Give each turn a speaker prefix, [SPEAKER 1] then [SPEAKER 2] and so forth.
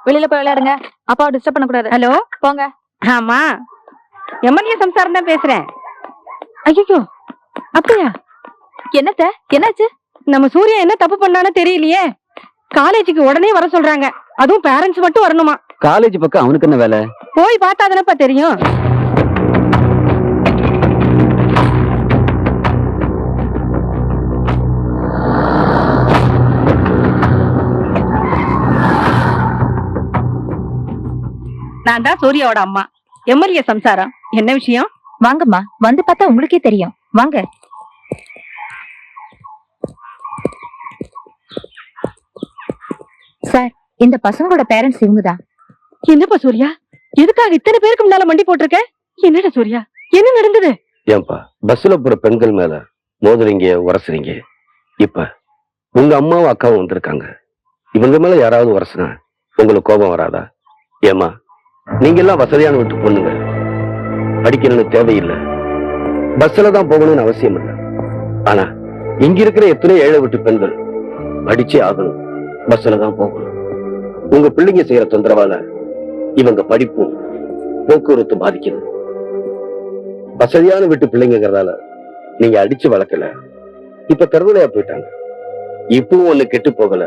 [SPEAKER 1] வெளியில போய் விளையாடுங்க. அப்பாவை டிஸ்டர்ப் பண்ண கூடாது.
[SPEAKER 2] ஹலோ,
[SPEAKER 1] போங்க.
[SPEAKER 2] ஆமா, எம்எல்ஏ சம்சாரம் தான் பேசுறேன்.
[SPEAKER 1] ஐயோ, அப்படியா? என்னத்த, என்னாச்சு?
[SPEAKER 2] நம்ம சூர்யா என்ன தப்பு பண்ணானோ தெரியலையே. காலேஜுக்கு உடனே வர சொல்றாங்க. அதுவும் பேரண்ட்ஸ் மட்டும் வரணுமா?
[SPEAKER 3] காலேஜ் பக்கம் அவனுக்கு என்ன வேலை?
[SPEAKER 2] போய் பார்த்தாதானப்பா தெரியும். நான் தான் சூர்யாவோட அம்மா, எம்எல்ஏ சம்சாரம். என்ன விஷயம்?
[SPEAKER 1] வாங்கம்மா, வந்து பார்த்தா உங்களுக்கே தெரியும். வாங்க. சார், இந்த பசங்களோட பேரண்ட்ஸ் இவங்கதான்.
[SPEAKER 2] என்னப்பா சூர்யா, எதுக்காக இத்தனை பேருக்கு முன்னால மண்டி போட்டிருக்க? என்னடா சூர்யா, என்ன நடந்தது?
[SPEAKER 4] ஏன்பா பஸ்ல போற பெண்கள் மேல மோதுறீங்க, உரசுறீங்க. இப்ப உங்க அம்மாவும் அக்காவும் வந்திருக்காங்க. இவங்க மேல யாராவது உரசுனா உங்களுக்கு கோபம் வராதா? ஏமா, நீங்க எல்லாம் வசதியான விட்டு பொண்ணுங்க, படிக்கணும்னு தேவையில்லை, பஸ்ல தான் போகணும்னு அவசியம் இல்லை. ஆனா இங்க இருக்கிற எத்தனை ஏழை விட்டு பெண்கள் படிச்சே ஆகணும், பஸ்ல தான் போகணும். உங்க பிள்ளைங்க செய்யற தொந்தரவால இவங்க படிப்பும் போக்குவரத்து பாதிக்குது. வசதியான வீட்டு பிள்ளைங்கிறதால நீங்க அடிச்சு வளர்க்கல, இப்ப கருவலையா போயிட்டாங்க. இப்பவும் ஒண்ணு கெட்டு போகல.